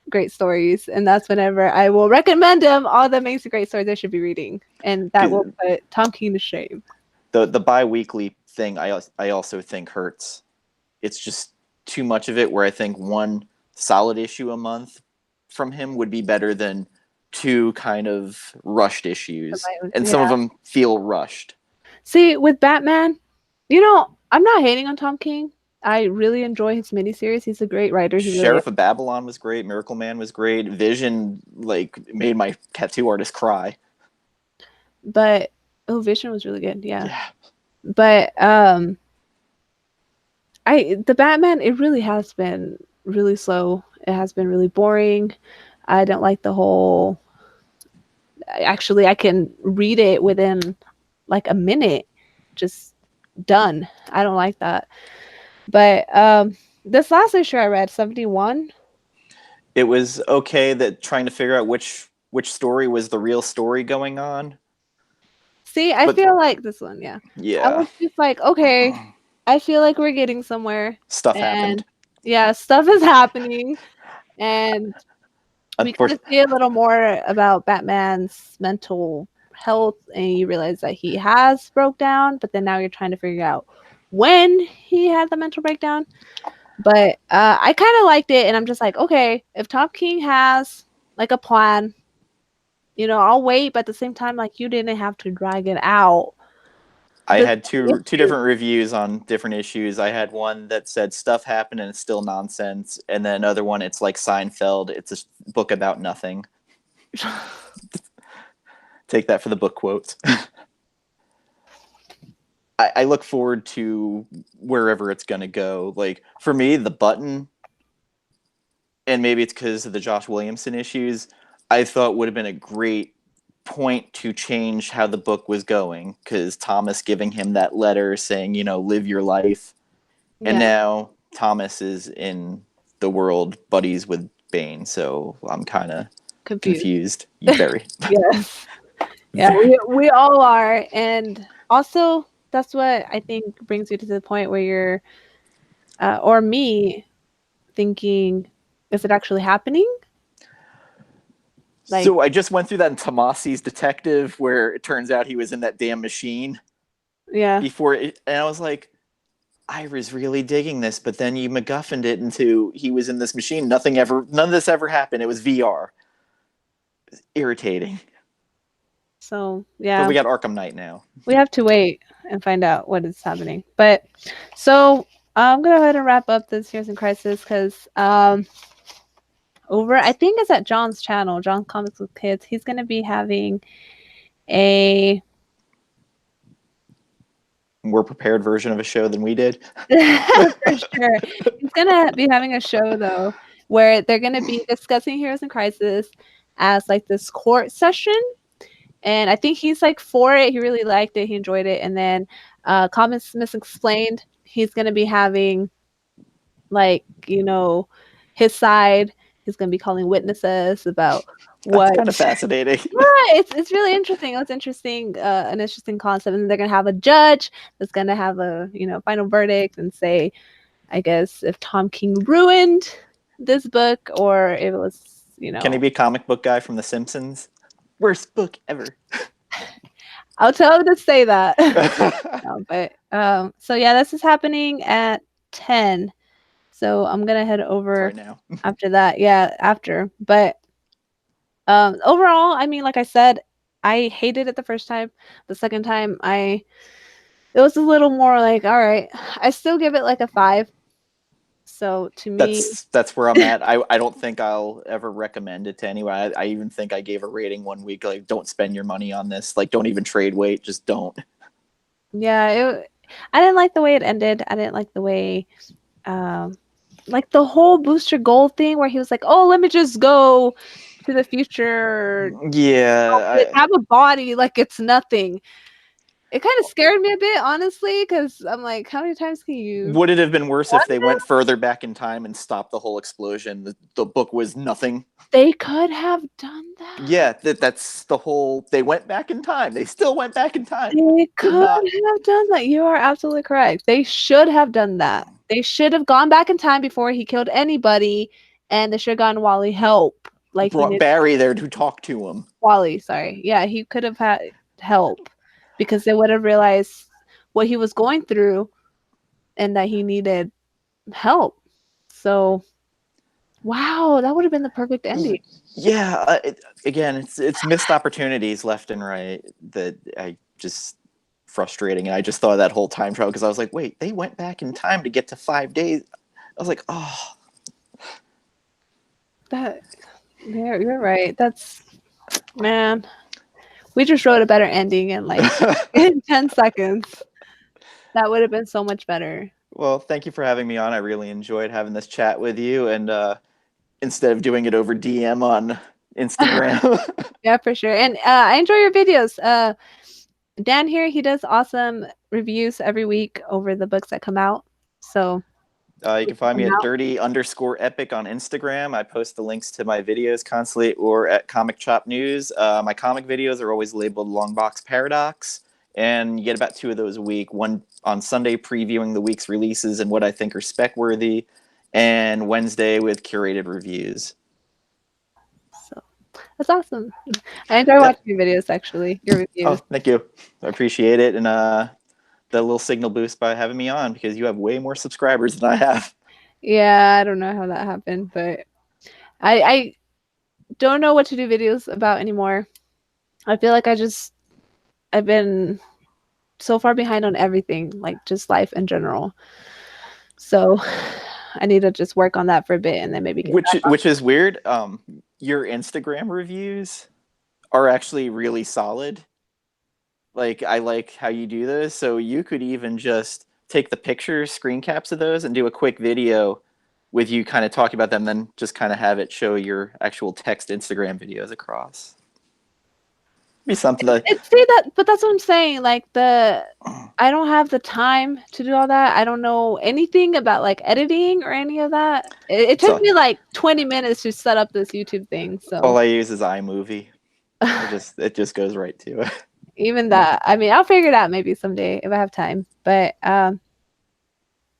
great stories, and that's whenever I will recommend them all the amazing great stories they should be reading, and that will put Tom King to shame. The bi-weekly thing I also think hurts. It's just too much of it, where I think one solid issue a month from him would be better than two kind of rushed issues, and some of them feel rushed. See, with Batman, you know, I'm not hating on Tom King. I really enjoy his miniseries. He's a great writer. He really is. Sheriff of Babylon was great. Miracle Man was great. Vision like made my tattoo artist cry. But Vision was really good. Yeah. Yeah. But the Batman, it really has been really slow. It has been really boring. I don't like the whole. Actually, I can read it within like a minute, just done. I don't like that. But this last issue I read, 71. It was okay that trying to figure out which story was the real story going on. See, I feel like this one, yeah. Yeah. I was just like, okay, I feel like we're getting somewhere. Stuff happened. Yeah, stuff is happening. And we kind of see a little more about Batman's mental health, and you realize that he has broke down, but then now you're trying to figure out when he had the mental breakdown. But I kind of liked it, and I'm just like, okay, if Tom King has like a plan, you know, I'll wait, but at the same time, like, you didn't have to drag it out. I had two different reviews on different issues. I had one that said stuff happened and it's still nonsense, and then another one, it's like Seinfeld. It's a book about nothing. Take that for the book quotes. I look forward to wherever it's going to go. Like, for me, The Button, and maybe it's because of the Josh Williamson issues, I thought would have been a great point to change how the book was going, because Thomas giving him that letter saying, you know, live your life. Yeah. And now Thomas is in the world buddies with Bane, so I'm kind of confused. Very. Yes. Yeah, we all are. And also, that's what I think brings you to the point where you're, or me, thinking, is it actually happening? Like, so I just went through that in Tomasi's Detective, where it turns out he was in that damn machine. Yeah. And I was like, I was really digging this, but then you MacGuffined it into he was in this machine. None of this ever happened. It was VR. It was irritating. So yeah. But we got Arkham Knight now. We have to wait and find out what is happening. But so I'm gonna go ahead and wrap up this Heroes in Crisis, because over, I think it's at John's channel, John Comics with Kids, he's going to be having a more prepared version of a show than we did. For sure. He's going to be having a show, though, where they're going to be discussing Heroes in Crisis as like this court session. And I think he's like for it. He really liked it. He enjoyed it. And then Comics Misexplained, he's going to be having like, you know, his side. He's going to be calling witnesses about what. That's kind of fascinating. Yeah, it's really interesting. It's interesting, an interesting concept. And they're going to have a judge that's going to have a, you know, final verdict and say, I guess, if Tom King ruined this book or if it was, you know. Can he be a comic book guy from The Simpsons? Worst book ever. I'll tell him to say that. So yeah, this is happening at 10. So I'm gonna head over right now. After that. Yeah, after. But overall, I mean, like I said, I hated it the first time. The second time, it was a little more like, all right. I still give it like a 5. So to me, that's where I'm at. I don't think I'll ever recommend it to anyone. I even think I gave a rating one week, like, don't spend your money on this. Like, don't even trade weight. Just don't. Yeah, I didn't like the way it ended. I didn't like the way, like the whole Booster Gold thing where he was like, oh, let me just go to the future. Yeah. Have a body like it's nothing. It kind of scared me a bit, honestly, because I'm like, how many times can you? Would it have been worse if they went further back in time and stopped the whole explosion? The book was nothing. They could have done that. Yeah, that's the whole. They went back in time. They still went back in time. They could have done that. You are absolutely correct. They should have done that. They should have gone back in time before he killed anybody, and they should have gotten Wally help. Like brought Barry there to talk to him. Wally, sorry. Yeah, he could have had help because they would have realized what he was going through and that he needed help. So, wow, that would have been the perfect ending. Yeah, again, it's missed opportunities left and right that I just frustrating. And I just thought of that whole time travel because I was like, wait, they went back in time to get to 5 days. I was like, oh. You're right. That's, man. We just wrote a better ending in like in 10 seconds. That would have been so much better. Well, thank you for having me on. I really enjoyed having this chat with you. And instead of doing it over DM on Instagram. Yeah, for sure. And I enjoy your videos. Dan here, he does awesome reviews every week over the books that come out. So you can find me at dirty_epic on Instagram. I post the links to my videos constantly, or at Comic Chop News. My comic videos are always labeled Longbox Paradox, and you get about 2 of those a week. One on Sunday previewing the week's releases and what I think are spec-worthy, and Wednesday with curated reviews. So that's awesome. I enjoy watching your videos, actually. Your reviews. Oh, thank you. I appreciate it. And the little signal boost by having me on, because you have way more subscribers than I have. Yeah, I don't know how that happened, but I don't know what to do videos about anymore. I feel like I've been so far behind on everything, like just life in general. So I need to just work on that for a bit and then maybe get which is weird. Your Instagram reviews are actually really solid. Like, I like how you do those. So you could even just take the pictures, screen caps of those, and do a quick video with you kind of talking about them, then just kind of have it show your actual text Instagram videos across. Be something that but that's what I'm saying. Like I don't have the time to do all that. I don't know anything about like editing or any of that. It took me like 20 minutes to set up this YouTube thing. So all I use is iMovie. It just goes right to it. Even that, I mean, I'll figure it out maybe someday if I have time. But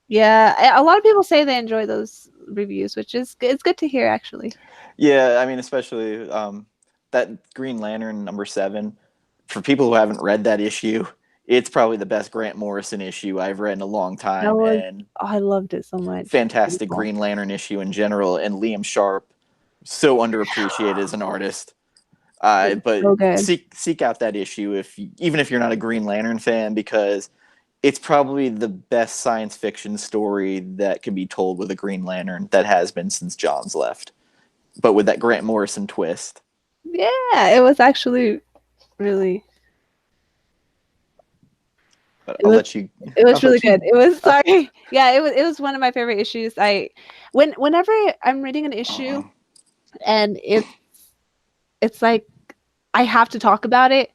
yeah, a lot of people say they enjoy those reviews, which is it's good to hear, actually. Yeah, I mean, especially that Green Lantern #7. For people who haven't read that issue, it's probably the best Grant Morrison issue I've read in a long time. I loved it so much. Fantastic Green Lantern issue in general, and Liam Sharp, so underappreciated as an artist. But so seek out that issue even if you're not a Green Lantern fan, because it's probably the best science fiction story that can be told with a Green Lantern that has been since Johns left, but with that Grant Morrison twist. Yeah, it was actually really. But I'll let you. It was really good. It was sorry. Yeah, it was one of my favorite issues. Whenever I'm reading an issue, and it's like I have to talk about it,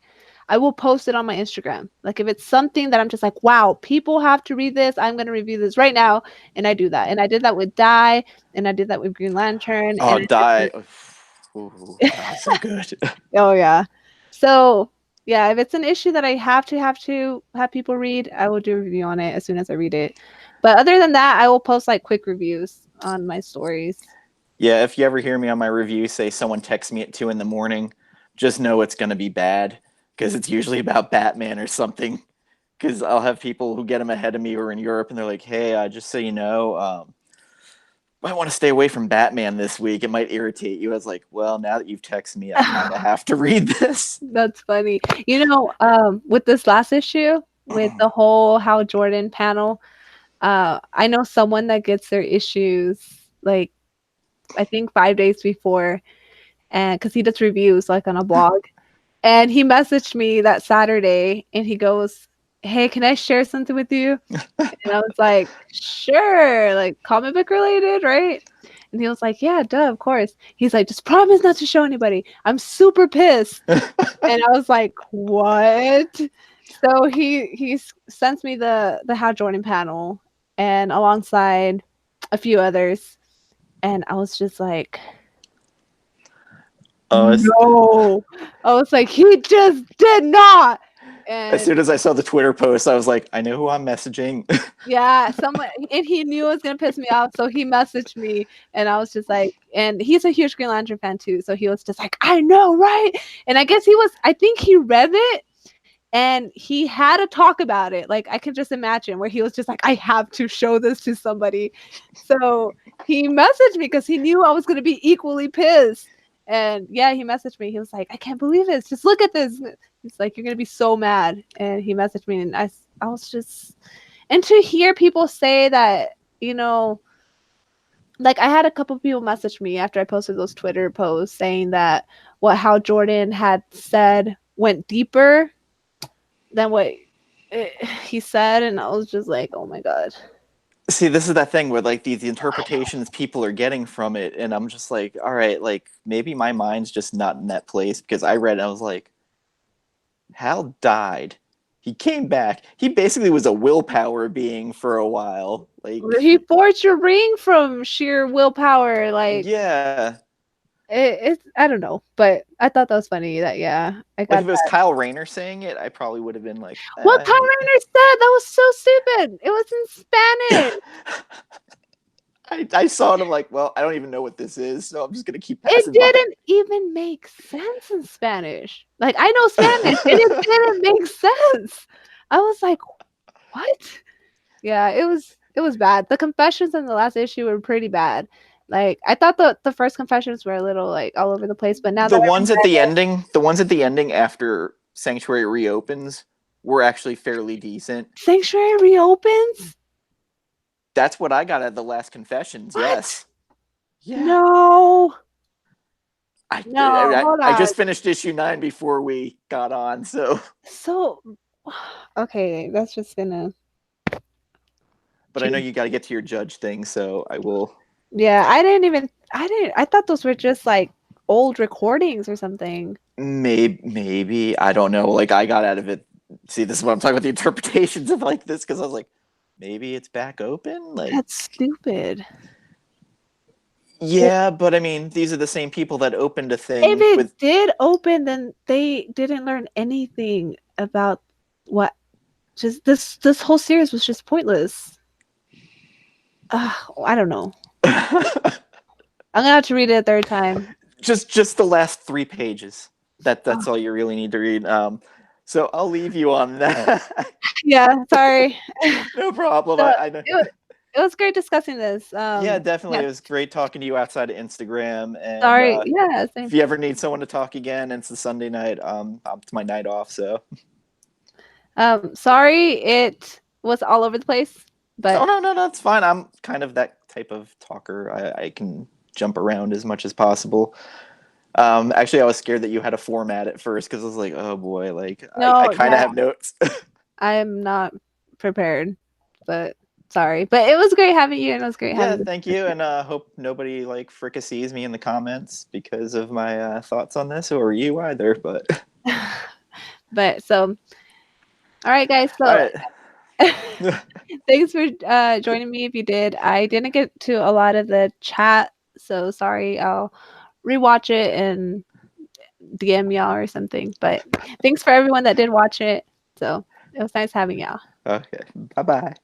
I will post it on my Instagram. Like if it's something that I'm just like, wow, people have to read this, I'm going to review this right now. And I do that. And I did that with Die, and I did that with Green Lantern. Oh, Die. Ooh, that's so good. Oh, yeah. So, yeah, if it's an issue that I have to have people read, I will do a review on it as soon as I read it. But other than that, I will post like quick reviews on my stories. Yeah, if you ever hear me on my review say someone texts me at 2 a.m, just know it's going to be bad, because it's usually about Batman or something. Because I'll have people who get them ahead of me who are in Europe, and they're like, hey, just so you know, I want to stay away from Batman this week. It might irritate you. I was like, well, now that you've texted me, I kind of have to read this. That's funny. You know, with this last issue, with the whole Hal Jordan panel, I know someone that gets their issues like I think 5 days before, and because he does reviews like on a blog, and he messaged me that Saturday, and he goes, hey, can I share something with you? And I was like, sure, like comic book related, right? And he was like, yeah, duh, of course. He's like, just promise not to show anybody. I'm super pissed. And I was like, what? So he sends me the Hal Jordan panel, and alongside a few others. And I was just like, no. I was like, he just did not. And as soon as I saw the Twitter post, I was like, I know who I'm messaging. Yeah, someone, and he knew it was gonna piss me off, so he messaged me, and I was just like, and he's a huge Green Lantern fan too, so he was just like, I know, right? And I guess I think he read it, and he had to talk about it. Like I could just imagine where he was just like, I have to show this to somebody. So he messaged me because he knew I was gonna be equally pissed. And yeah, he messaged me. He was like, I can't believe this. Just look at this. He's like, you're gonna be so mad. And he messaged me, and I was just, and to hear people say that, you know, like I had a couple people message me after I posted those Twitter posts saying that how Jordan had said went deeper than what he said, and I was just like, oh my god. See, this is that thing where like the interpretations people are getting from it, and I'm just like, all right, like maybe my mind's just not in that place because I read it and I was like, Hal died. He came back. He basically was a willpower being for a while. Like He forged a ring from sheer willpower. Like, yeah. it's I don't know, but I thought that was funny that I got Like if it was that. Kyle Rayner saying it, I probably would have been like, What Kyle Rayner said, that was so stupid. It was in Spanish. I saw it. I'm like, well, I don't even know what this is, so I'm just gonna keep It passing by. didn't even make sense in Spanish. Like, I know Spanish, and it didn't make sense. I was like, what? Yeah, it was bad. The confessions in the last issue were pretty bad. Like, I thought the first confessions were a little like all over the place, but now The that ones at the ending after Sanctuary reopens were actually fairly decent. Sanctuary reopens. That's what I got at the last confessions. What? Yes. Yeah. No. I just finished issue 9 before we got on, so. So, okay, that's just gonna. But I know you got to get to your judge thing, so I will. Yeah, I thought those were just like old recordings or something. Maybe I don't know. Like I got out of it. See, this is what I'm talking about, the interpretations of like this, because I was like, maybe it's back open. Like That's stupid. yeah, but I mean, these are the same people that opened a thing. If it did open, then they didn't learn anything about what. Just this whole series was just pointless. I don't know. I'm gonna have to read it a third time. Just the last 3 pages. That's all you really need to read. So I'll leave you on that. Yeah, sorry. No problem. So, I know. It was great discussing this. Yeah, definitely. Yeah. It was great talking to you outside of Instagram. And sorry. Yeah. Same. If you ever need someone to talk again, it's the Sunday night. It's my night off. So. Sorry, it was all over the place. But oh no, it's fine. I'm kind of that type of talker. I can jump around as much as possible. Actually, I was scared that you had a format at first because I was like, oh boy, like no, I kind of have notes. I'm not prepared, but sorry. But it was great having you, and it was great having you. Yeah, thank you, and hope nobody like fricassees me in the comments because of my thoughts on this, or you either. But so, all right, guys. So. All right. Thanks for joining me. If you did, I didn't get to a lot of the chat, so sorry. I'll rewatch it and DM y'all or something. But thanks for everyone that did watch it. So it was nice having y'all. Okay. Bye-bye.